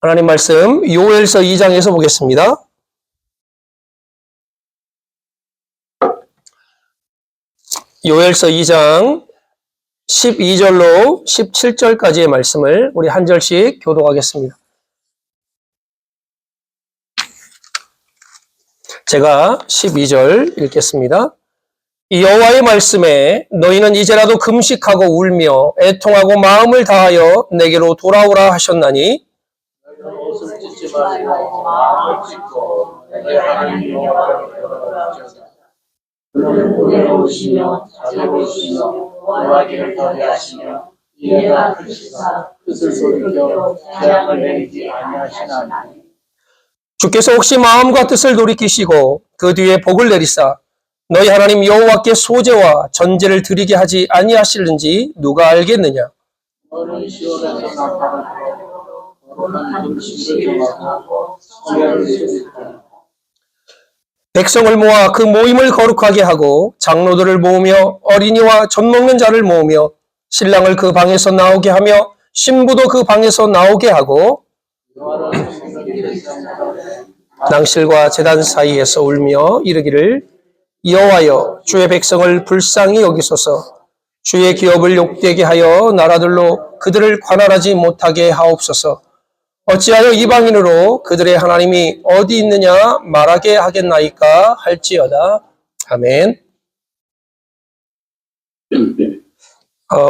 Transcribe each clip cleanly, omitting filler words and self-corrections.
하나님 말씀 요엘서 2장에서 보겠습니다. 요엘서 2장 12절로 17절까지의 말씀을 우리 한 절씩 교독하겠습니다. 제가 12절 읽겠습니다. 여호와의 말씀에 너희는 이제라도 금식하고 울며 애통하고 마음을 다하여 내게로 돌아오라 하셨나니 옷을 찢지 말고 마음을 찢고 내 하나님 여호와를 배우라. 그는 은혜로우시며 자비로우시며 구하기를 더디하시며 이해가 크시사 뜻을 돌이켜 재앙을 내리지 아니하시나니. 주께서 혹시 마음과 뜻을 돌이키시고 그 뒤에 복을 내리사 너희 하나님 여호와께 소제와 전제를 드리게 하지 아니하실는지 누가 알겠느냐. 너는 시온에서 나팔을 불어 거룩한 금식을 정하고 성회를 세우리라. 백성을 모아 그 모임을 거룩하게 하고 장로들을 모으며 어린이와 젖 먹는 자를 모으며 신랑을 그 방에서 나오게 하며 신부도 그 방에서 나오게 하고 낭실과 제단 사이에서 울며 이르기를 여호와여 주의 백성을 불쌍히 여기소서. 주의 기업을 욕되게 하여 나라들로 그들을 관할하지 못하게 하옵소서. 어찌하여 이방인으로 그들의 하나님이 어디 있느냐 말하게 하겠나이까 할지어다. 아멘.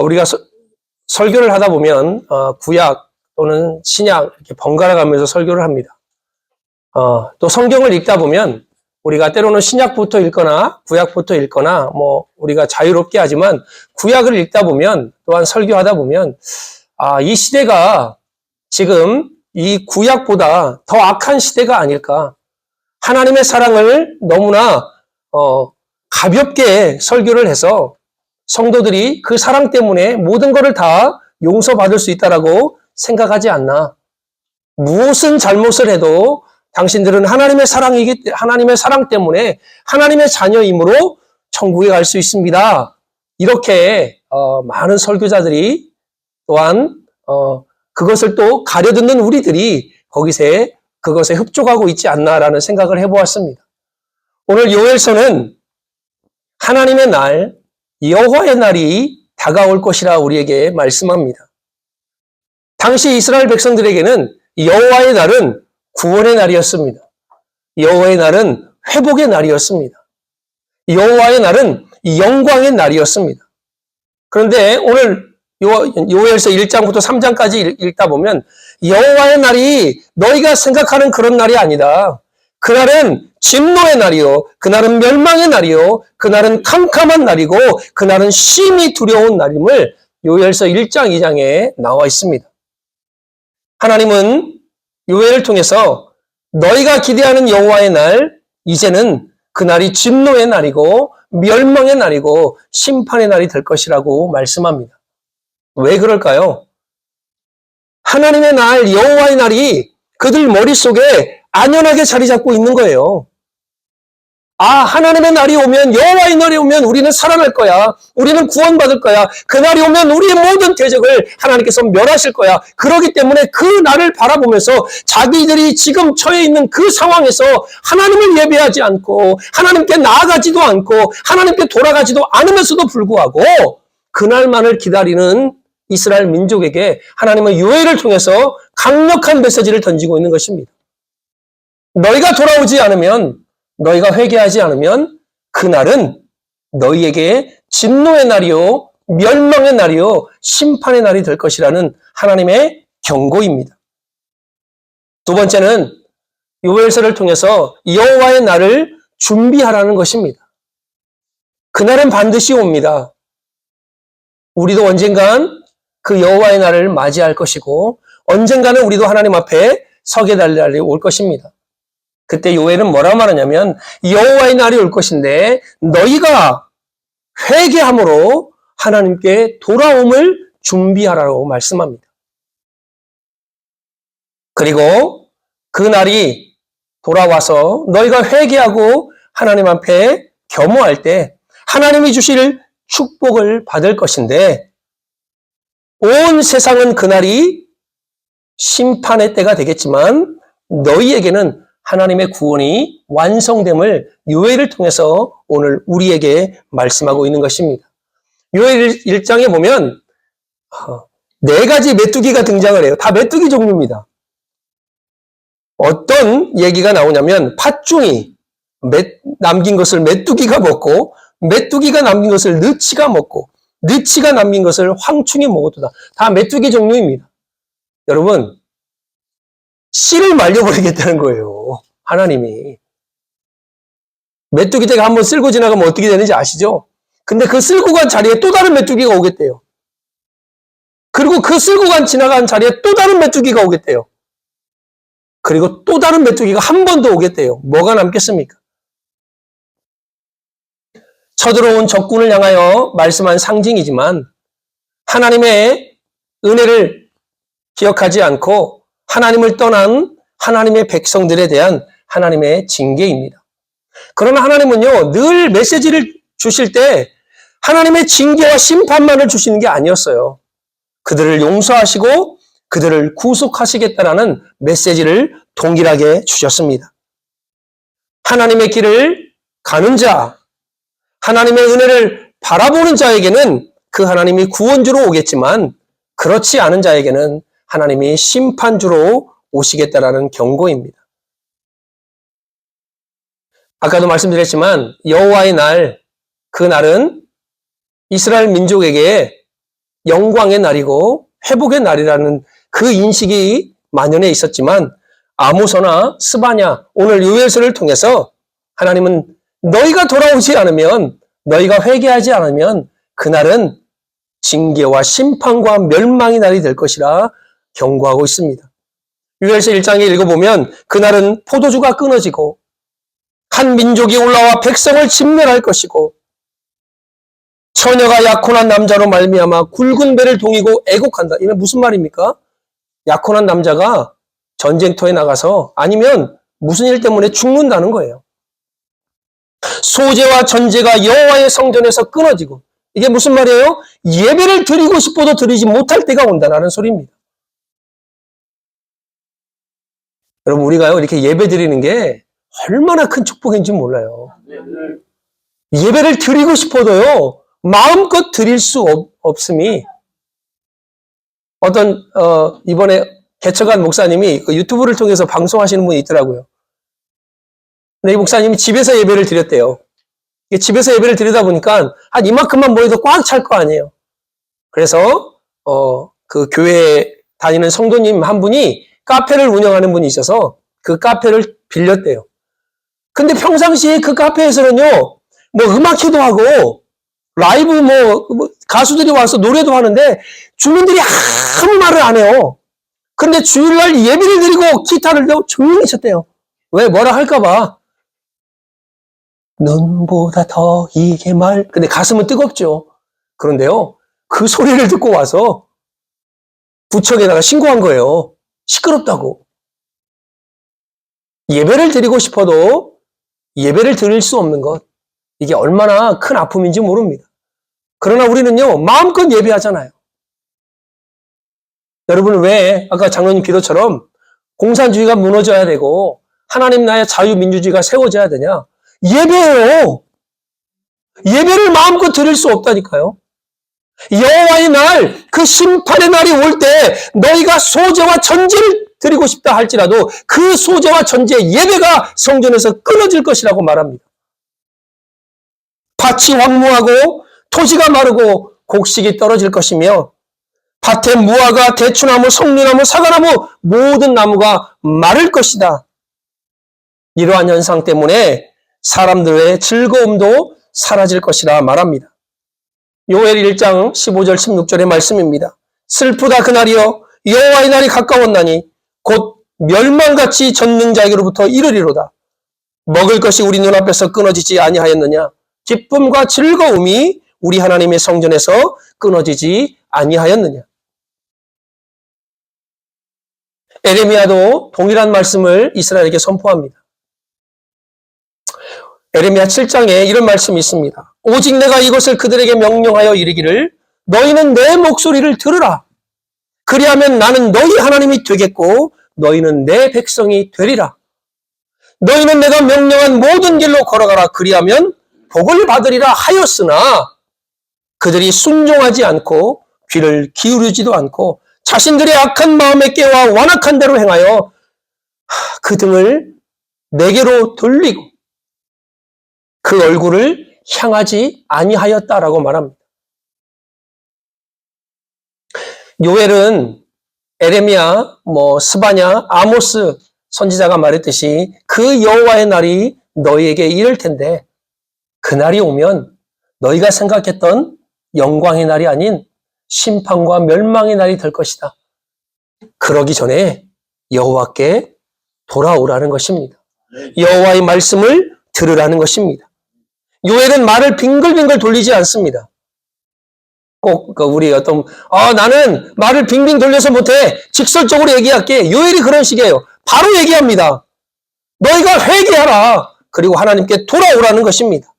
우리가 설교를 하다 보면 구약 또는 신약 이렇게 번갈아 가면서 설교를 합니다. 또 성경을 읽다 보면 우리가 때로는 신약부터 읽거나 구약부터 읽거나 우리가 자유롭게 하지만 구약을 읽다 보면 또한 설교하다 보면 이 시대가 지금 이 구약보다 더 악한 시대가 아닐까. 하나님의 사랑을 너무나 가볍게 설교를 해서 성도들이 그 사랑 때문에 모든 것을 다 용서받을 수 있다라고 생각하지 않나. 무슨 잘못을 해도 당신들은 하나님의 사랑 때문에 하나님의 자녀이므로 천국에 갈 수 있습니다. 이렇게 많은 설교자들이 또한 그것을 또 가려듣는 우리들이 그것에 흡족하고 있지 않나라는 생각을 해보았습니다. 오늘 요엘서는 하나님의 날, 여호와의 날이 다가올 것이라 우리에게 말씀합니다. 당시 이스라엘 백성들에게는 여호와의 날은 구원의 날이었습니다. 여호와의 날은 회복의 날이었습니다. 여호와의 날은 영광의 날이었습니다. 그런데 오늘 요엘서 1장부터 3장까지 읽다 보면 여호와의 날이 너희가 생각하는 그런 날이 아니다. 그날은 진노의 날이요. 그날은 멸망의 날이요. 그날은 캄캄한 날이고 그날은 심히 두려운 날임을 요엘서 1장, 2장에 나와 있습니다. 하나님은 요엘을 통해서 너희가 기대하는 여호와의 날, 이제는 그날이 진노의 날이고 멸망의 날이고 심판의 날이 될 것이라고 말씀합니다. 왜 그럴까요? 하나님의 날, 여호와의 날이 그들 머릿속에 안연하게 자리 잡고 있는 거예요. 하나님의 날이 오면, 여호와의 날이 오면 우리는 살아날 거야. 우리는 구원받을 거야. 그 날이 오면 우리의 모든 대적을 하나님께서 멸하실 거야. 그렇기 때문에 그 날을 바라보면서 자기들이 지금 처해 있는 그 상황에서 하나님을 예배하지 않고 하나님께 나아가지도 않고 하나님께 돌아가지도 않으면서도 불구하고 그날만을 기다리는 이스라엘 민족에게 하나님은 요엘을 통해서 강력한 메시지를 던지고 있는 것입니다. 너희가 돌아오지 않으면, 너희가 회개하지 않으면 그날은 너희에게 진노의 날이요, 멸망의 날이요, 심판의 날이 될 것이라는 하나님의 경고입니다. 두 번째는 요엘서를 통해서 여호와의 날을 준비하라는 것입니다. 그날은 반드시 옵니다. 우리도 언젠간 그 여호와의 날을 맞이할 것이고 언젠가는 우리도 하나님 앞에 서게 될 날이 올 것입니다. 그때 요엘은 뭐라고 말하냐면 여호와의 날이 올 것인데 너희가 회개함으로 하나님께 돌아옴을 준비하라고 말씀합니다. 그리고 그 날이 돌아와서 너희가 회개하고 하나님 앞에 겸허할 때 하나님이 주실 축복을 받을 것인데 온 세상은 그날이 심판의 때가 되겠지만 너희에게는 하나님의 구원이 완성됨을 요엘을 통해서 오늘 우리에게 말씀하고 있는 것입니다. 요엘 1장에 보면 4가지 메뚜기가 등장을 해요. 다 메뚜기 종류입니다. 어떤 얘기가 나오냐면 팥중이 남긴 것을 메뚜기가 먹고 메뚜기가 남긴 것을 느치가 먹고 느치가 남긴 것을 황충이 먹었도다. 다 메뚜기 종류입니다. 여러분, 씨를 말려버리겠다는 거예요. 하나님이. 메뚜기떼가 한번 쓸고 지나가면 어떻게 되는지 아시죠? 근데 그 쓸고 간 자리에 또 다른 메뚜기가 오겠대요. 그리고 그 쓸고 지나간 자리에 또 다른 메뚜기가 오겠대요. 그리고 또 다른 메뚜기가 한 번 더 오겠대요. 뭐가 남겠습니까? 쳐들어온 적군을 향하여 말씀한 상징이지만 하나님의 은혜를 기억하지 않고 하나님을 떠난 하나님의 백성들에 대한 하나님의 징계입니다. 그러나 하나님은요, 늘 메시지를 주실 때 하나님의 징계와 심판만을 주시는 게 아니었어요. 그들을 용서하시고 그들을 구속하시겠다라는 메시지를 동일하게 주셨습니다. 하나님의 길을 가는 자, 하나님의 은혜를 바라보는 자에게는 그 하나님이 구원주로 오겠지만 그렇지 않은 자에게는 하나님이 심판주로 오시겠다라는 경고입니다. 아까도 말씀드렸지만 여호와의 날, 그 날은 이스라엘 민족에게 영광의 날이고 회복의 날이라는 그 인식이 만연해 있었지만 아모스나 스바냐, 오늘 요엘서를 통해서 하나님은 너희가 돌아오지 않으면, 너희가 회개하지 않으면 그날은 징계와 심판과 멸망의 날이 될 것이라 경고하고 있습니다. 요엘서 1장에 읽어보면 그날은 포도주가 끊어지고 한 민족이 올라와 백성을 진멸할 것이고 처녀가 약혼한 남자로 말미암아 굵은 배를 동이고 애곡한다. 이게 무슨 말입니까? 약혼한 남자가 전쟁터에 나가서 아니면 무슨 일 때문에 죽는다는 거예요. 소재와 전제가 여호와의 성전에서 끊어지고, 이게 무슨 말이에요? 예배를 드리고 싶어도 드리지 못할 때가 온다는 소리입니다. 여러분, 우리가요 이렇게 예배 드리는 게 얼마나 큰 축복인지 몰라요. 예배를 드리고 싶어도요 마음껏 드릴 수 없음이, 어떤 이번에 개척한 목사님이 그 유튜브를 통해서 방송하시는 분이 있더라고요. 근데 이 목사님이 집에서 예배를 드렸대요. 집에서 예배를 드리다 보니까 한 이만큼만 모여도 꽉 찰 거 아니에요. 그래서 그 교회에 다니는 성도님 한 분이 카페를 운영하는 분이 있어서 그 카페를 빌렸대요. 근데 평상시에 그 카페에서는요, 뭐 음악회도 하고 라이브 가수들이 와서 노래도 하는데 주민들이 아무 말을 안 해요. 근데 주일날 예배를 드리고 기타를 들고 조용히 쳤대요. 왜? 뭐라 할까봐. 눈보다 더 이게 근데 가슴은 뜨겁죠. 그런데요, 그 소리를 듣고 와서 구청에다가 신고한 거예요. 시끄럽다고. 예배를 드리고 싶어도 예배를 드릴 수 없는 것, 이게 얼마나 큰 아픔인지 모릅니다. 그러나 우리는요 마음껏 예배하잖아요. 여러분, 왜 아까 장로님 기도처럼 공산주의가 무너져야 되고 하나님 나라의 자유민주주의가 세워져야 되냐? 예배예요. 예배를 마음껏 드릴 수 없다니까요. 여호와의 날, 그 심판의 날이 올 때 너희가 소재와 전제를 드리고 싶다 할지라도 그 소재와 전제, 예배가 성전에서 끊어질 것이라고 말합니다. 밭이 황무하고 토지가 마르고 곡식이 떨어질 것이며 밭에 무화과, 대추나무, 석류나무, 사과나무 모든 나무가 마를 것이다. 이러한 현상 때문에 사람들의 즐거움도 사라질 것이라 말합니다. 요엘 1장 15절 16절의 말씀입니다. 슬프다 그날이여, 여호와의 날이 가까웠나니 곧 멸망같이 젖는 자에게로부터 이르리로다. 먹을 것이 우리 눈앞에서 끊어지지 아니하였느냐? 기쁨과 즐거움이 우리 하나님의 성전에서 끊어지지 아니하였느냐? 에레미야도 동일한 말씀을 이스라엘에게 선포합니다. 에레미야 7장에 이런 말씀이 있습니다. 오직 내가 이것을 그들에게 명령하여 이르기를 너희는 내 목소리를 들으라. 그리하면 나는 너희 하나님이 되겠고 너희는 내 백성이 되리라. 너희는 내가 명령한 모든 길로 걸어가라. 그리하면 복을 받으리라 하였으나 그들이 순종하지 않고 귀를 기울이지도 않고 자신들의 악한 마음에 깨와 완악한 대로 행하여 그 등을 내게로 돌리고 그 얼굴을 향하지 아니하였다라고 말합니다. 요엘은 에레미야, 스바냐, 아모스 선지자가 말했듯이 그 여호와의 날이 너희에게 이를 텐데 그 날이 오면 너희가 생각했던 영광의 날이 아닌 심판과 멸망의 날이 될 것이다. 그러기 전에 여호와께 돌아오라는 것입니다. 여호와의 말씀을 들으라는 것입니다. 요엘은 말을 빙글빙글 돌리지 않습니다. 꼭 우리 나는 말을 빙빙 돌려서 못해. 직설적으로 얘기할게. 요엘이 그런 식이에요. 바로 얘기합니다. 너희가 회개하라. 그리고 하나님께 돌아오라는 것입니다.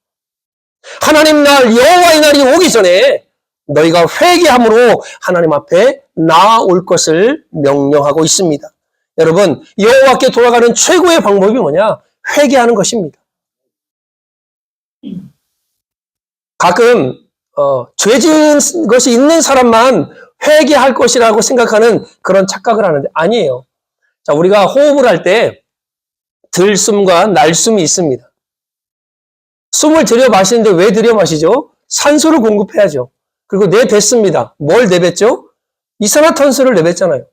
하나님 날, 여호와의 날이 오기 전에 너희가 회개함으로 하나님 앞에 나아올 것을 명령하고 있습니다. 여러분, 여호와께 돌아가는 최고의 방법이 뭐냐? 회개하는 것입니다. 가끔 죄 지은 것이 있는 사람만 회개할 것이라고 생각하는 그런 착각을 하는데 아니에요. 자, 우리가 호흡을 할 때 들숨과 날숨이 있습니다. 숨을 들여 마시는데 왜 들여 마시죠? 산소를 공급해야죠. 그리고 내뱉습니다. 뭘 내뱉죠? 이산화탄소를 내뱉잖아요.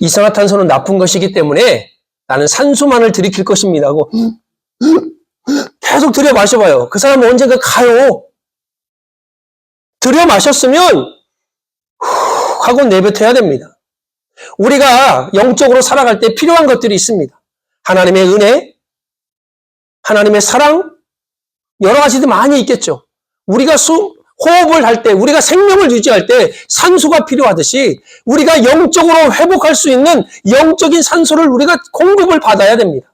이산화탄소는 나쁜 것이기 때문에 나는 산소만을 들이킬 것입니다 하고 계속 들여 마셔봐요. 그 사람은 언젠가 가요. 들여 마셨으면 후 하고 내뱉어야 됩니다. 우리가 영적으로 살아갈 때 필요한 것들이 있습니다. 하나님의 은혜, 하나님의 사랑, 여러 가지도 많이 있겠죠. 우리가 호흡을 할 때, 우리가 생명을 유지할 때 산소가 필요하듯이 우리가 영적으로 회복할 수 있는 영적인 산소를 우리가 공급을 받아야 됩니다.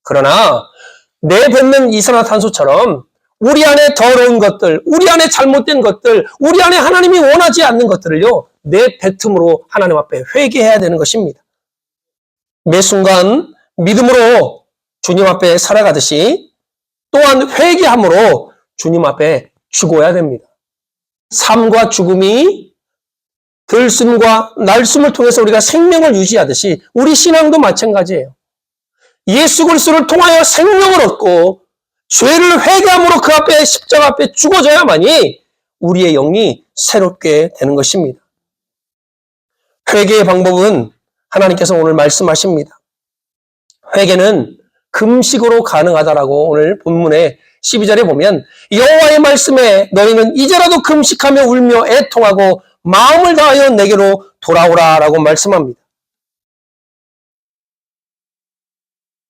그러나 내뱉는 이산화탄소처럼 우리 안에 더러운 것들, 우리 안에 잘못된 것들, 우리 안에 하나님이 원하지 않는 것들을요, 내뱉음으로 하나님 앞에 회개해야 되는 것입니다. 매 순간 믿음으로 주님 앞에 살아가듯이 또한 회개함으로 주님 앞에 죽어야 됩니다. 삶과 죽음이 들숨과 날숨을 통해서 우리가 생명을 유지하듯이 우리 신앙도 마찬가지예요. 예수 그리스도를 통하여 생명을 얻고 죄를 회개함으로 그 앞에 십자가 앞에 죽어져야만이 우리의 영이 새롭게 되는 것입니다. 회개의 방법은 하나님께서 오늘 말씀하십니다. 회개는 금식으로 가능하다라고 오늘 본문의 12절에 보면 여호와의 말씀에 너희는 이제라도 금식하며 울며 애통하고 마음을 다하여 내게로 돌아오라라고 말씀합니다.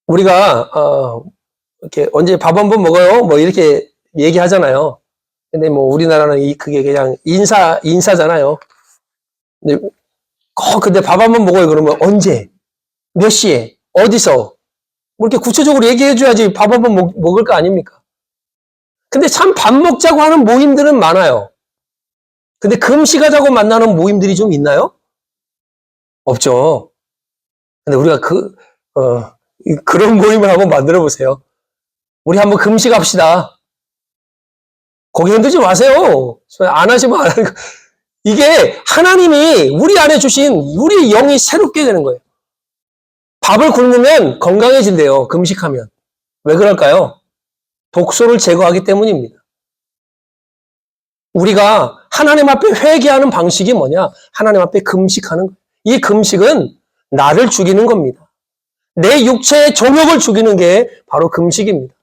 우리가 이렇게 언제 밥 한 번 먹어요? 뭐 이렇게 얘기하잖아요. 근데 뭐 우리나라는 그게 그냥 인사잖아요. 근데 밥 한 번 먹어요. 그러면 언제? 몇 시에? 어디서? 뭐 이렇게 구체적으로 얘기해줘야지 밥 한 번 먹을 거 아닙니까? 근데 참 밥 먹자고 하는 모임들은 많아요. 근데 금식하자고 만나는 모임들이 좀 있나요? 없죠. 근데 우리가 그런 모임을 한번 만들어 보세요. 우리 한번 금식합시다. 고개 흔들지 마세요. 안 하시면 안 하는 거. 이게 하나님이 우리 안에 주신 우리 영이 새롭게 되는 거예요. 밥을 굶으면 건강해진대요. 금식하면. 왜 그럴까요? 독소를 제거하기 때문입니다. 우리가 하나님 앞에 회개하는 방식이 뭐냐? 하나님 앞에 금식하는 거예요. 이 금식은 나를 죽이는 겁니다. 내 육체의 정욕을 죽이는 게 바로 금식입니다.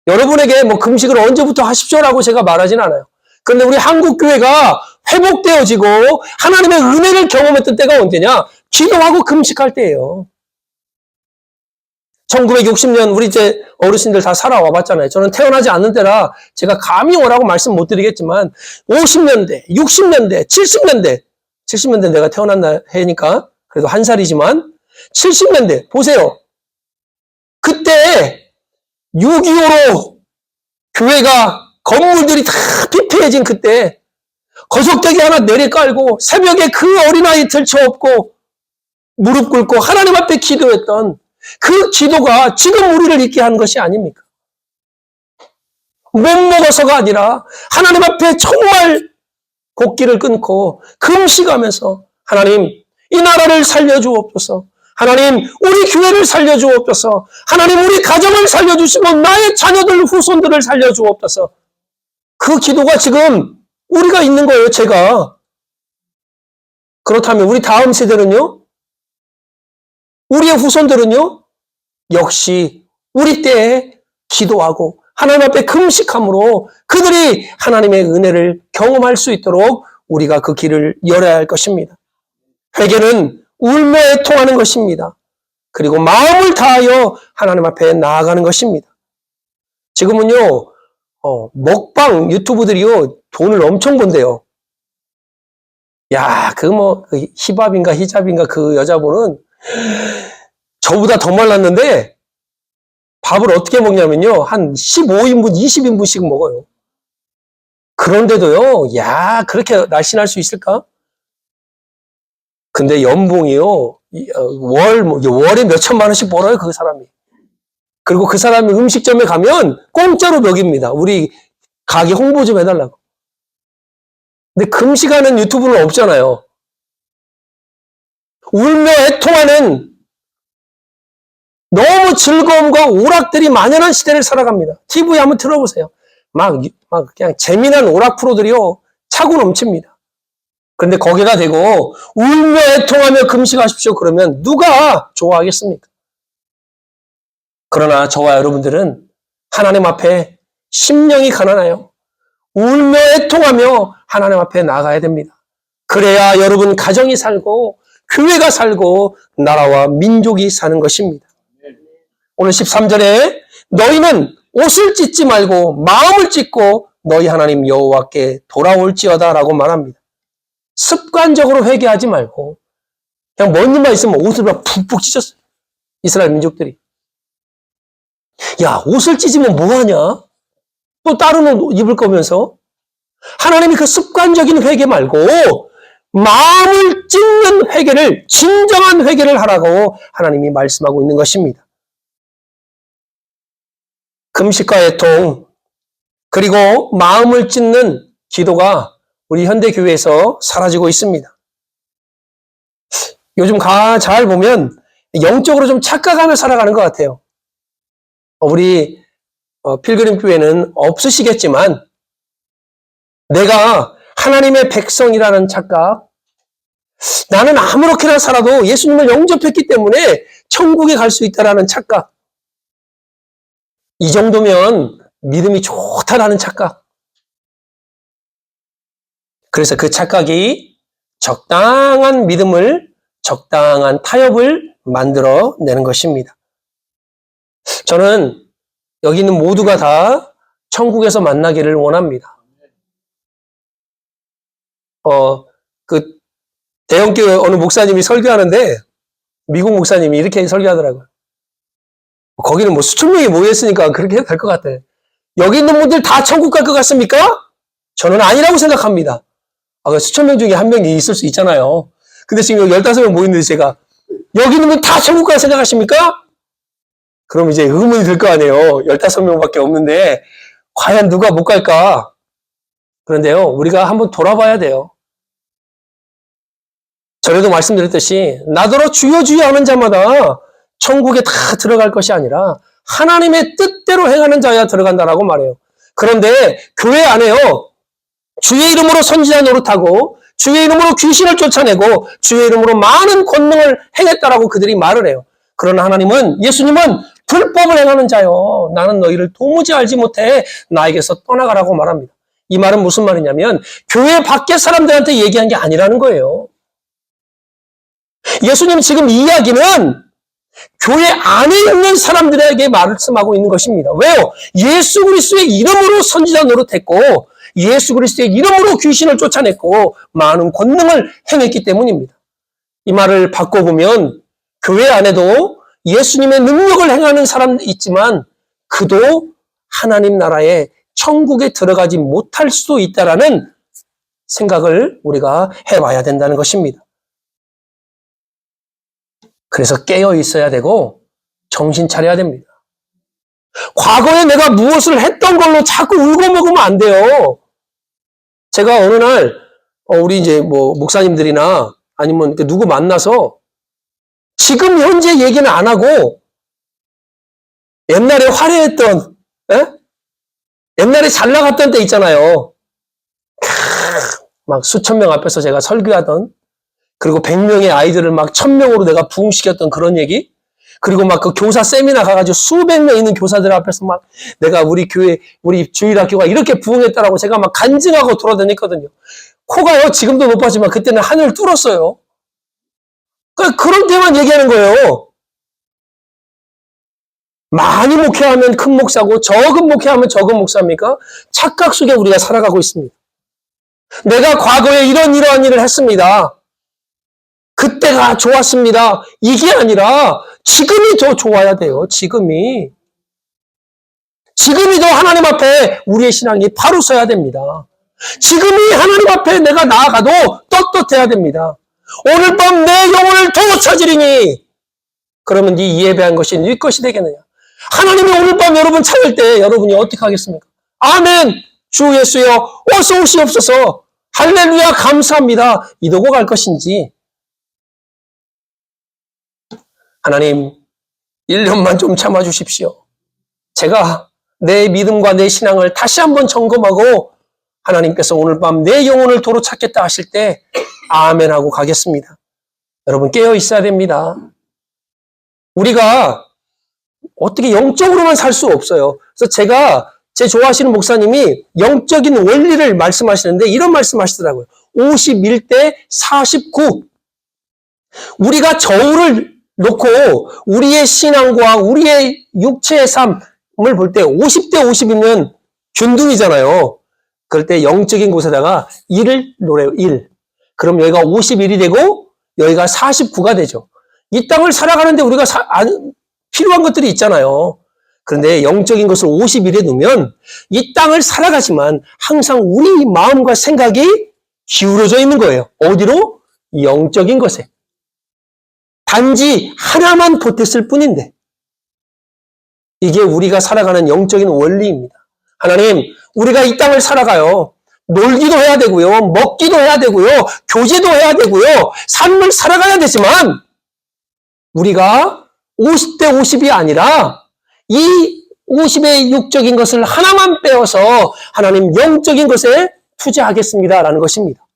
여러분에게 뭐 금식을 언제부터 하십시오라고 제가 말하진 않아요. 그런데 우리 한국교회가 회복되어지고 하나님의 은혜를 경험했던 때가 언제냐? 기도하고 금식할 때예요. 1960년 우리 이제 어르신들 다 살아와 봤잖아요. 저는 태어나지 않는 때라 제가 감히 오라고 말씀 못 드리겠지만 50년대, 60년대, 70년대 내가 태어난 해니까 그래도 한 살이지만 70년대 보세요. 그때 6.25로 교회가 건물들이 다 피폐해진 그때 거석대기 하나 내리깔고 새벽에 그 어린아이 들쳐업고 무릎 꿇고 하나님 앞에 기도했던 그 기도가 지금 우리를 있게 한 것이 아닙니까? 못 먹어서가 아니라 하나님 앞에 정말 곡기를 끊고 금식하면서 하나님 이 나라를 살려주옵소서. 하나님 우리 교회를 살려주옵소서. 하나님 우리 가정을 살려주시고 나의 자녀들 후손들을 살려주옵소서. 그 기도가 지금 우리가 있는 거예요. 제가. 그렇다면 우리 다음 세대는요? 우리의 후손들은요? 역시 우리 때에 기도하고 하나님 앞에 금식함으로 그들이 하나님의 은혜를 경험할 수 있도록 우리가 그 길을 열어야 할 것입니다. 회개는 울며 애통하는 것입니다. 그리고 마음을 다하여 하나님 앞에 나아가는 것입니다. 지금은요, 먹방 유튜브들이요, 돈을 엄청 번대요. 야, 그 히밥인가 히잡인가 그 여자분은 저보다 더 말랐는데 밥을 어떻게 먹냐면요, 한 15인분, 20인분씩 먹어요. 그런데도요, 야, 그렇게 날씬할 수 있을까? 근데 연봉이요, 월에 몇 천만 원씩 벌어요, 그 사람이. 그리고 그 사람이 음식점에 가면 공짜로 먹입니다. 우리 가게 홍보 좀 해달라고. 근데 금식하는 유튜브는 없잖아요. 울며 애통하는 너무 즐거움과 오락들이 만연한 시대를 살아갑니다. TV에 한번 틀어보세요. 막 그냥 재미난 오락 프로들이요, 차고 넘칩니다. 그런데 거기다 대고 울며 애통하며 금식하십시오. 그러면 누가 좋아하겠습니까? 그러나 저와 여러분들은 하나님 앞에 심령이 가난하여 울며 애통하며 하나님 앞에 나가야 됩니다. 그래야 여러분 가정이 살고 교회가 살고 나라와 민족이 사는 것입니다. 오늘 13절에 너희는 옷을 찢지 말고 마음을 찢고 너희 하나님 여호와께 돌아올지어다 라고 말합니다. 습관적으로 회개하지 말고 그냥 먼 일만 있으면 옷을 막 푹푹 찢었어요. 이스라엘 민족들이. 야, 옷을 찢으면 뭐하냐? 또 다른 옷 입을 거면서. 하나님이 그 습관적인 회개 말고 마음을 찢는 회개를, 진정한 회개를 하라고 하나님이 말씀하고 있는 것입니다. 금식과 애통, 그리고 마음을 찢는 기도가 우리 현대교회에서 사라지고 있습니다. 요즘 잘 보면 영적으로 좀 착각하며 살아가는 것 같아요. 우리 필그림 교회는 없으시겠지만 내가 하나님의 백성이라는 착각, 나는 아무렇게나 살아도 예수님을 영접했기 때문에 천국에 갈 수 있다라는 착각, 이 정도면 믿음이 좋다라는 착각. 그래서 그 착각이 적당한 믿음을, 적당한 타협을 만들어내는 것입니다. 저는 여기 있는 모두가 다 천국에서 만나기를 원합니다. 그 대형교회 어느 목사님이 설교하는데 미국 목사님이 이렇게 설교하더라고요. 거기는 뭐 수천 명이 모였으니까 그렇게 해도 될 것 같아. 여기 있는 분들 다 천국 갈 것 같습니까? 저는 아니라고 생각합니다. 수천 명 중에 한 명이 있을 수 있잖아요. 근데 지금 15명 모였는데 제가 여기 있는 분 다 천국 갈 생각하십니까? 그럼 이제 의문이 들 거 아니에요. 15명밖에 없는데 과연 누가 못 갈까? 그런데요, 우리가 한번 돌아봐야 돼요. 전에도 말씀드렸듯이 나더러 주여 주여 하는 자마다 천국에 다 들어갈 것이 아니라 하나님의 뜻대로 행하는 자야 들어간다라고 말해요. 그런데 교회 안에요, 주의 이름으로 선지자 노릇하고 주의 이름으로 귀신을 쫓아내고 주의 이름으로 많은 권능을 행했다라고 그들이 말을 해요. 그러나 하나님은, 예수님은 불법을 행하는 자요, 나는 너희를 도무지 알지 못해 나에게서 떠나가라고 말합니다. 이 말은 무슨 말이냐면 교회 밖에 사람들한테 얘기한 게 아니라는 거예요. 예수님 지금 이 이야기는 교회 안에 있는 사람들에게 말씀하고 있는 것입니다. 왜요? 예수 그리스도의 이름으로 선지자 노릇했고 예수 그리스도의 이름으로 귀신을 쫓아냈고 많은 권능을 행했기 때문입니다. 이 말을 바꿔보면 교회 안에도 예수님의 능력을 행하는 사람도 있지만 그도 하나님 나라에 천국에 들어가지 못할 수도 있다라는 생각을 우리가 해봐야 된다는 것입니다. 그래서 깨어 있어야 되고 정신 차려야 됩니다. 과거에 내가 무엇을 했던 걸로 자꾸 울고 먹으면 안 돼요. 제가 어느 날 우리 이제 뭐 목사님들이나 아니면 누구 만나서 지금 현재 얘기는 안 하고 옛날에 화려했던, 옛날에 잘 나갔던 때 있잖아요. 막 수천 명 앞에서 제가 설교하던, 그리고 100명의 아이들을 막 1000명으로 내가 부흥시켰던 그런 얘기, 그리고 막 그 교사 세미나 가가지고 수백 명 있는 교사들 앞에서 막 내가 우리 교회, 우리 주일학교가 이렇게 부흥했다라고 제가 막 간증하고 돌아다녔거든요. 코가요, 지금도 못 봤지만 그때는 하늘 뚫었어요. 그러니까 그런 때만 얘기하는 거예요. 많이 목회하면 큰 목사고 적은 목회하면 적은 목사입니까? 착각 속에 우리가 살아가고 있습니다. 내가 과거에 이러한 일을 했습니다. 그때가 좋았습니다. 이게 아니라 지금이 더 좋아야 돼요. 지금이 더 하나님 앞에 우리의 신앙이 바로 서야 됩니다. 지금이 하나님 앞에 내가 나아가도 떳떳해야 됩니다. 오늘 밤 내 영혼을 도로 찾으리니 그러면 네 예배한 것이 네 것이 되겠느냐. 하나님이 오늘 밤 여러분 찾을 때 여러분이 어떻게 하겠습니까? 아멘, 주 예수여 어서 오시옵소서, 할렐루야 감사합니다, 이러고 갈 것인지, 하나님 1년만 좀 참아주십시오. 제가 내 믿음과 내 신앙을 다시 한번 점검하고 하나님께서 오늘 밤 내 영혼을 도로 찾겠다 하실 때 아멘 하고 가겠습니다. 여러분 깨어 있어야 됩니다. 우리가 어떻게 영적으로만 살 수 없어요. 그래서 제가 제 좋아하시는 목사님이 영적인 원리를 말씀하시는데 이런 말씀하시더라고요. 51대 49. 우리가 저울을 놓고 우리의 신앙과 우리의 육체의 삶을 볼 때 50대 50이면 균등이잖아요. 그럴 때 영적인 곳에다가 1을 놓으래요. 1. 그럼 여기가 51이 되고 여기가 49가 되죠. 이 땅을 살아가는데 우리가 필요한 것들이 있잖아요. 그런데 영적인 것을 51에 놓으면 이 땅을 살아가지만 항상 우리 마음과 생각이 기울어져 있는 거예요. 어디로? 영적인 것에. 단지 하나만 보탰을 뿐인데 이게 우리가 살아가는 영적인 원리입니다. 하나님, 우리가 이 땅을 살아가요. 놀기도 해야 되고요. 먹기도 해야 되고요. 교제도 해야 되고요. 삶을 살아가야 되지만 우리가 50대 50이 아니라 이 50의 육적인 것을 하나만 빼어서 하나님 영적인 것에 투자하겠습니다라는 것입니다.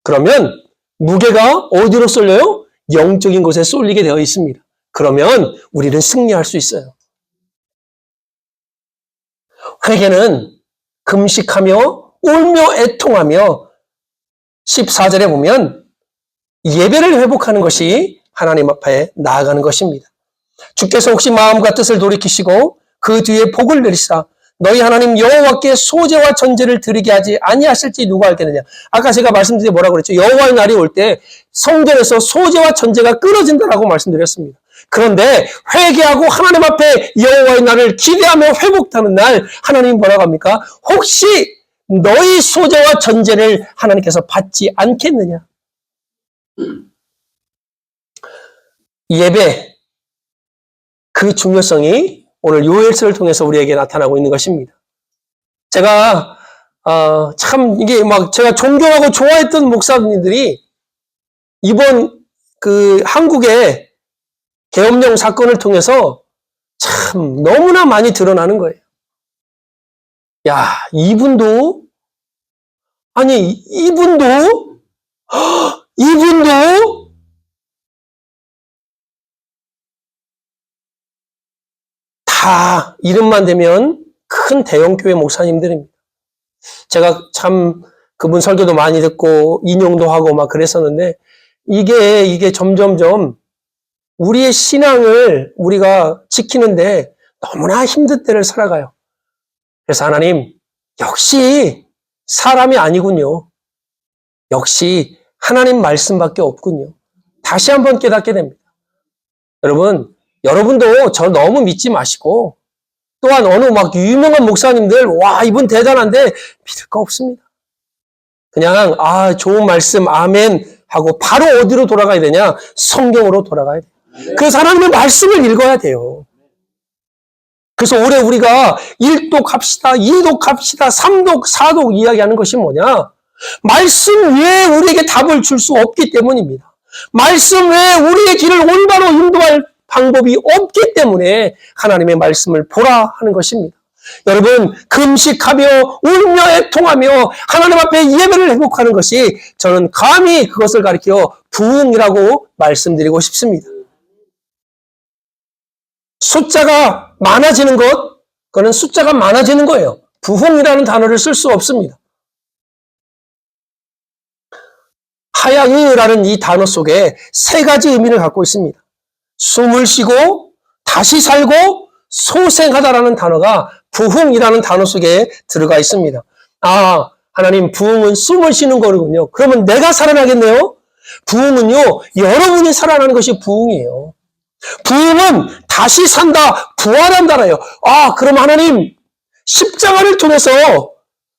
그러면 무게가 어디로 쏠려요? 영적인 것에 쏠리게 되어 있습니다. 그러면 우리는 승리할 수 있어요. 회개는 금식하며 울며 애통하며 14절에 보면 예배를 회복하는 것이 하나님 앞에 나아가는 것입니다. 주께서 혹시 마음과 뜻을 돌이키시고 그 뒤에 복을 내리사 너희 하나님 여호와께 소제와 전제를 드리게 하지 아니하실지 누가 알겠느냐. 아까 제가 말씀드린 게 뭐라고 그랬죠? 여호와의 날이 올 때 성전에서 소제와 전제가 끊어진다라고 말씀드렸습니다. 그런데 회개하고 하나님 앞에 여호와의 날을 기대하며 회복하는 날 하나님 뭐라고 합니까? 혹시 너희 소제와 전제를 하나님께서 받지 않겠느냐. 예배, 그 중요성이 오늘 요엘서를 통해서 우리에게 나타나고 있는 것입니다. 제가 참 이게 막 제가 존경하고 좋아했던 목사님들이 이번 그 한국의 계엄령 사건을 통해서 참 너무나 많이 드러나는 거예요. 야, 이분도 다 이름만 대면 큰 대형교회 목사님들입니다. 제가 참 그분 설교도 많이 듣고 인용도 하고 막 그랬었는데 이게 점점점 우리의 신앙을 우리가 지키는데 너무나 힘든 때를 살아가요. 그래서 하나님, 역시 사람이 아니군요. 역시 하나님 말씀밖에 없군요. 다시 한번 깨닫게 됩니다. 여러분도 저 너무 믿지 마시고 또한 어느 막 유명한 목사님들 와 이분 대단한데 믿을 거 없습니다. 그냥 좋은 말씀 아멘 하고 바로 어디로 돌아가야 되냐? 성경으로 돌아가야 돼요. 그래서 하나님의 말씀을 읽어야 돼요. 그래서 올해 우리가 1독 합시다, 2독 합시다, 3독, 4독 이야기하는 것이 뭐냐? 말씀 외에 우리에게 답을 줄 수 없기 때문입니다. 말씀 외에 우리의 길을 올바로 인도할 방법이 없기 때문에 하나님의 말씀을 보라 하는 것입니다. 여러분, 금식하며 울며 애통하며 하나님 앞에 예배를 회복하는 것이 저는 감히 그것을 가리켜 부흥이라고 말씀드리고 싶습니다. 숫자가 많아지는 것, 그건 숫자가 많아지는 거예요. 부흥이라는 단어를 쓸 수 없습니다. 하야으라는 이 단어 속에 세 가지 의미를 갖고 있습니다. 숨을 쉬고 다시 살고 소생하다라는 단어가 부흥이라는 단어 속에 들어가 있습니다. 하나님, 부흥은 숨을 쉬는 거군요. 그러면 내가 살아나겠네요? 부흥은요, 여러분이 살아나는 것이 부흥이에요. 부흥은 다시 산다, 부활한다라요. 그럼 하나님, 십자가를 통해서,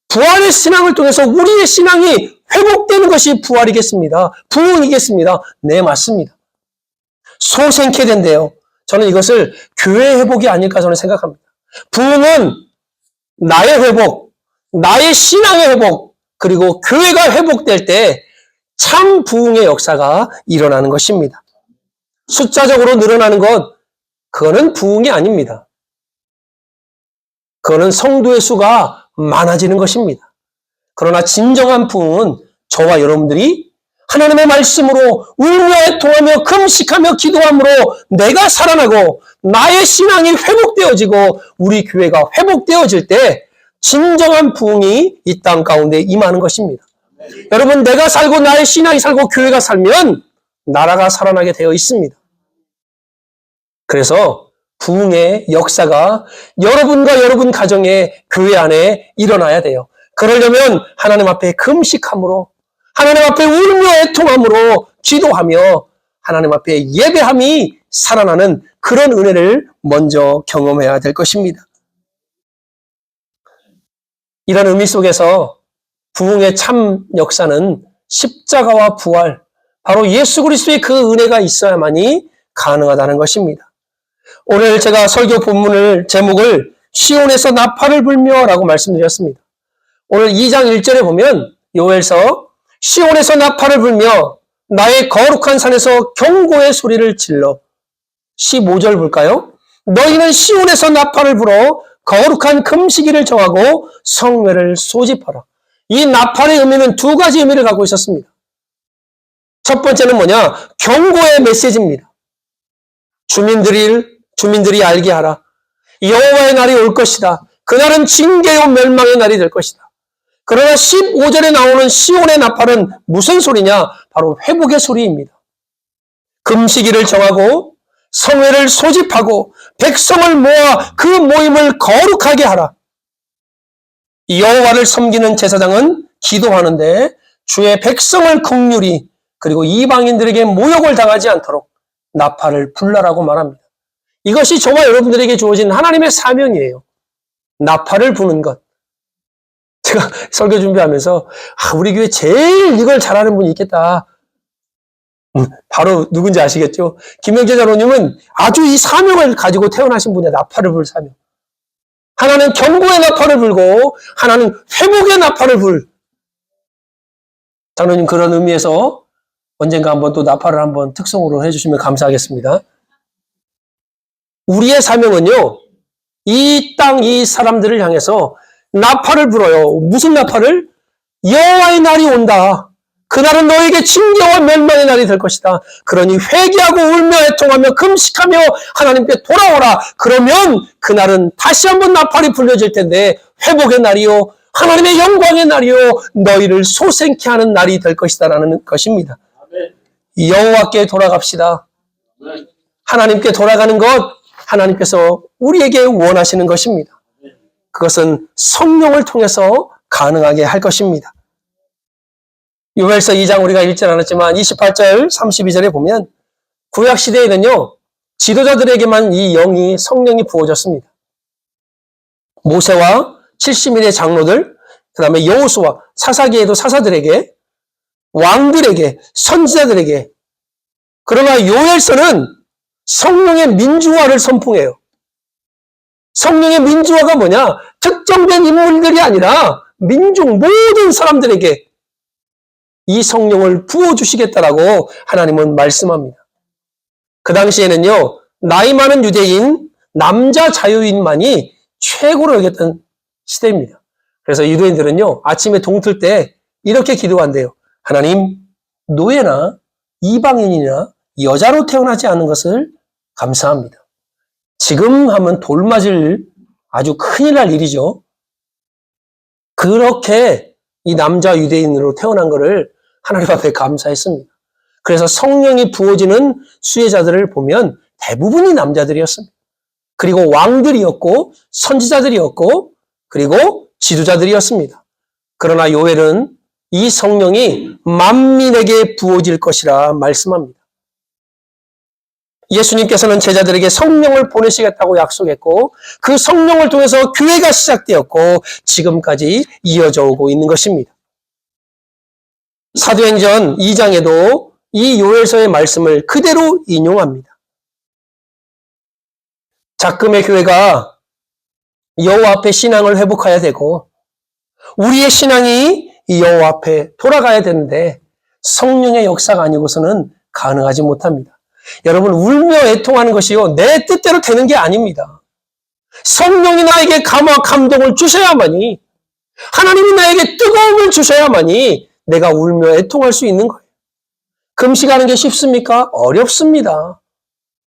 부활의 신앙을 통해서 우리의 신앙이 회복되는 것이 부활이겠습니다. 부흥이겠습니다. 네, 맞습니다. 소생케 된대요. 저는 이것을 교회 회복이 아닐까 저는 생각합니다. 부흥은 나의 회복, 나의 신앙의 회복, 그리고 교회가 회복될 때 참 부흥의 역사가 일어나는 것입니다. 숫자적으로 늘어나는 것, 그거는 부흥이 아닙니다. 그거는 성도의 수가 많아지는 것입니다. 그러나 진정한 부흥은 저와 여러분들이 하나님의 말씀으로 울며 애통하며 금식하며 기도함으로 내가 살아나고 나의 신앙이 회복되어지고 우리 교회가 회복되어질 때 진정한 부흥이 이 땅 가운데 임하는 것입니다. 여러분, 내가 살고 나의 신앙이 살고 교회가 살면 나라가 살아나게 되어 있습니다. 그래서 부흥의 역사가 여러분과 여러분 가정의 교회 안에 일어나야 돼요. 그러려면 하나님 앞에 금식함으로, 하나님 앞에 울며 애통함으로 기도하며 하나님 앞에 예배함이 살아나는 그런 은혜를 먼저 경험해야 될 것입니다. 이런 의미 속에서 부흥의 참 역사는 십자가와 부활, 바로 예수 그리스도의 그 은혜가 있어야만이 가능하다는 것입니다. 오늘 제가 설교 본문을 제목을 시온에서 나팔을 불며라고 말씀드렸습니다. 오늘 2장 1절에 보면 요엘서 시온에서 나팔을 불며 나의 거룩한 산에서 경고의 소리를 질러. 15절 볼까요? 너희는 시온에서 나팔을 불어 거룩한 금식일을 정하고 성회를 소집하라. 이 나팔의 의미는 두 가지 의미를 갖고 있었습니다. 첫 번째는 뭐냐? 경고의 메시지입니다. 주민들이 알게 하라. 여호와의 날이 올 것이다. 그날은 징계요 멸망의 날이 될 것이다. 그러나 15절에 나오는 시온의 나팔은 무슨 소리냐? 바로 회복의 소리입니다. 금식일을 정하고 성회를 소집하고 백성을 모아 그 모임을 거룩하게 하라. 여호와를 섬기는 제사장은 기도하는데 주의 백성을 긍휼히 그리고 이방인들에게 모욕을 당하지 않도록 나팔을 불라라고 말합니다. 이것이 저와 여러분들에게 주어진 하나님의 사명이에요. 나팔을 부는 것. 제가 설교 준비하면서 우리 교회 제일 이걸 잘하는 분이 있겠다. 바로 누군지 아시겠죠? 김영재 장로님은 아주 이 사명을 가지고 태어나신 분이야. 나팔을 불 사명. 하나는 경고의 나팔을 불고 하나는 회복의 나팔을 불. 장로님, 그런 의미에서 언젠가 한번 또 나팔을 한번 특송으로 해주시면 감사하겠습니다. 우리의 사명은요, 이 땅, 이 사람들을 향해서 나팔을 불어요. 무슨 나팔을? 여호와의 날이 온다. 그날은 너에게 징계와 멸망의 날이 될 것이다. 그러니 회개하고 울며 애통하며 금식하며 하나님께 돌아오라. 그러면 그날은 다시 한번 나팔이 불려질 텐데 회복의 날이요, 하나님의 영광의 날이요, 너희를 소생케 하는 날이 될 것이다라는 것입니다. 여호와께 돌아갑시다. 하나님께 돌아가는 것, 하나님께서 우리에게 원하시는 것입니다. 그것은 성령을 통해서 가능하게 할 것입니다. 요엘서 2장 우리가 읽지 않았지만 28절 32절에 보면 구약시대에는요, 지도자들에게만 이 영이, 성령이 부어졌습니다. 모세와 70인의 장로들, 그 다음에 여호수아, 사사기에도 사사들에게, 왕들에게, 선지자들에게. 그러나 요엘서는 성령의 민주화를 선포해요. 성령의 민주화가 뭐냐? 특정된 인물들이 아니라 민중 모든 사람들에게 이 성령을 부어주시겠다라고 하나님은 말씀합니다. 그 당시에는요, 나이 많은 유대인, 남자 자유인만이 최고로 여겼던 시대입니다. 그래서 유대인들은요, 아침에 동틀 때 이렇게 기도한대요. 하나님, 노예나 이방인이나 여자로 태어나지 않은 것을 감사합니다. 지금 하면 돌 맞을 아주 큰일 날 일이죠. 그렇게 이 남자 유대인으로 태어난 것을 하나님 앞에 감사했습니다. 그래서 성령이 부어지는 수혜자들을 보면 대부분이 남자들이었습니다. 그리고 왕들이었고 선지자들이었고 그리고 지도자들이었습니다. 그러나 요엘은 이 성령이 만민에게 부어질 것이라 말씀합니다. 예수님께서는 제자들에게 성령을 보내시겠다고 약속했고 그 성령을 통해서 교회가 시작되었고 지금까지 이어져 오고 있는 것입니다. 사도행전 2장에도 이 요엘서의 말씀을 그대로 인용합니다. 작금의 교회가 여호와 앞에 신앙을 회복해야 되고 우리의 신앙이 여호와 앞에 돌아가야 되는데 성령의 역사가 아니고서는 가능하지 못합니다. 여러분, 울며 애통하는 것이요 내 뜻대로 되는 게 아닙니다. 성령이 나에게 감화 감동을 주셔야만이, 하나님이 나에게 뜨거움을 주셔야만이 내가 울며 애통할 수 있는 거예요. 금식하는 게 쉽습니까? 어렵습니다.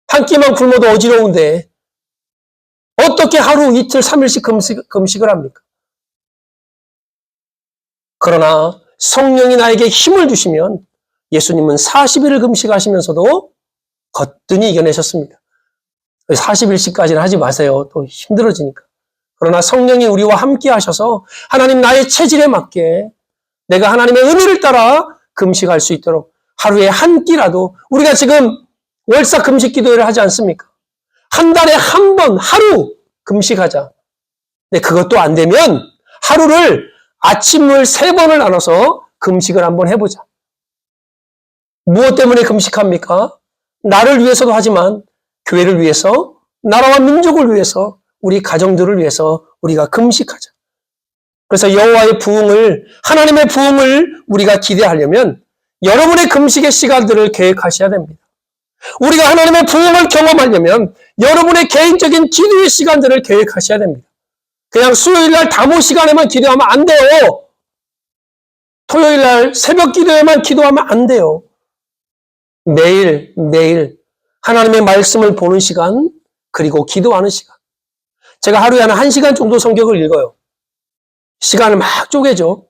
한 끼만 굶어도 어지러운데 어떻게 하루 이틀 3일씩 금식을 합니까? 그러나 성령이 나에게 힘을 주시면 예수님은 40일을 금식하시면서도 거뜬히 이겨내셨습니다. 40일씩까지는 하지 마세요. 또 힘들어지니까. 그러나 성령이 우리와 함께 하셔서 하나님 나의 체질에 맞게 내가 하나님의 은혜를 따라 금식할 수 있도록 하루에 한 끼라도, 우리가 지금 월사 금식 기도회를 하지 않습니까? 한 달에 한 번 하루 금식하자. 근데 그것도 안 되면 하루를 아침을 3번을 나눠서 금식을 한번 해보자. 무엇 때문에 금식합니까? 나를 위해서도 하지만 교회를 위해서, 나라와 민족을 위해서, 우리 가정들을 위해서 우리가 금식하자. 그래서 여호와의 부흥을, 하나님의 부흥을 우리가 기대하려면 여러분의 금식의 시간들을 계획하셔야 됩니다. 우리가 하나님의 부흥을 경험하려면 여러분의 개인적인 기도의 시간들을 계획하셔야 됩니다. 그냥 수요일날 담호 시간에만 기도하면 안 돼요. 토요일날 새벽 기도에만 기도하면 안 돼요. 매일 하나님의 말씀을 보는 시간, 그리고 기도하는 시간. 제가 하루에 한 1시간 정도 성경을 읽어요. 시간을 막 쪼개죠.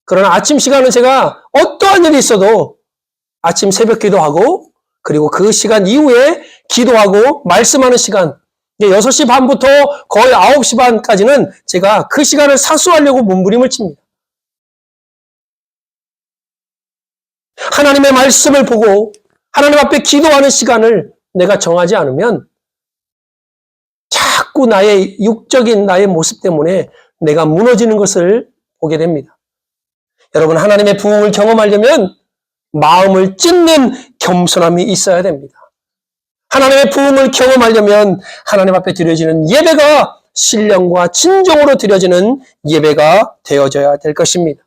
그러나 아침 시간은 제가 어떠한 일이 있어도 아침 새벽 기도하고 그리고 그 시간 이후에 기도하고 말씀하는 시간, 6시 반부터 거의 9시 반까지는 제가 그 시간을 사수하려고 몸부림을 칩니다. 하나님의 말씀을 보고 하나님 앞에 기도하는 시간을 내가 정하지 않으면 자꾸 나의 육적인 나의 모습 때문에 내가 무너지는 것을 보게 됩니다. 여러분, 하나님의 부흥을 경험하려면 마음을 찢는 겸손함이 있어야 됩니다. 하나님의 부흥을 경험하려면 하나님 앞에 드려지는 예배가 신령과 진정으로 드려지는 예배가 되어져야 될 것입니다.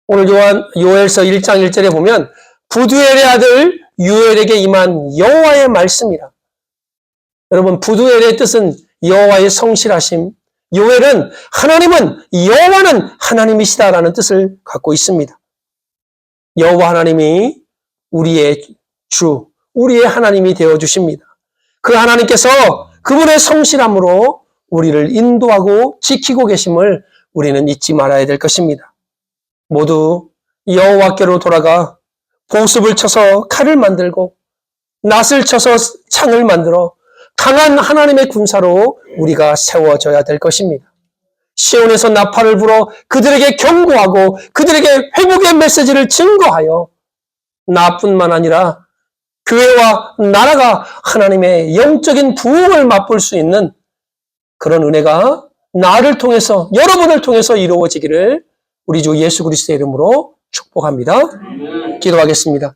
오늘 요엘서 1장 1절에 보면 부두엘의 아들 유엘에게 임한 여호와의 말씀이라. 여러분, 부두엘의 뜻은 여호와의 성실하심, 요엘은 하나님은, 여호와는 하나님이시다라는 뜻을 갖고 있습니다. 여호와 하나님이 우리의 주, 우리의 하나님이 되어주십니다. 그 하나님께서 그분의 성실함으로 우리를 인도하고 지키고 계심을 우리는 잊지 말아야 될 것입니다. 모두 여호와께로 돌아가 보습을 쳐서 칼을 만들고 낫을 쳐서 창을 만들어 강한 하나님의 군사로 우리가 세워져야 될 것입니다. 시온에서 나팔을 불어 그들에게 경고하고 그들에게 회복의 메시지를 증거하여 나뿐만 아니라 교회와 나라가 하나님의 영적인 부흥을 맛볼 수 있는 그런 은혜가 나를 통해서, 여러분을 통해서 이루어지기를 우리 주 예수 그리스도의 이름으로 축복합니다. 기도하겠습니다.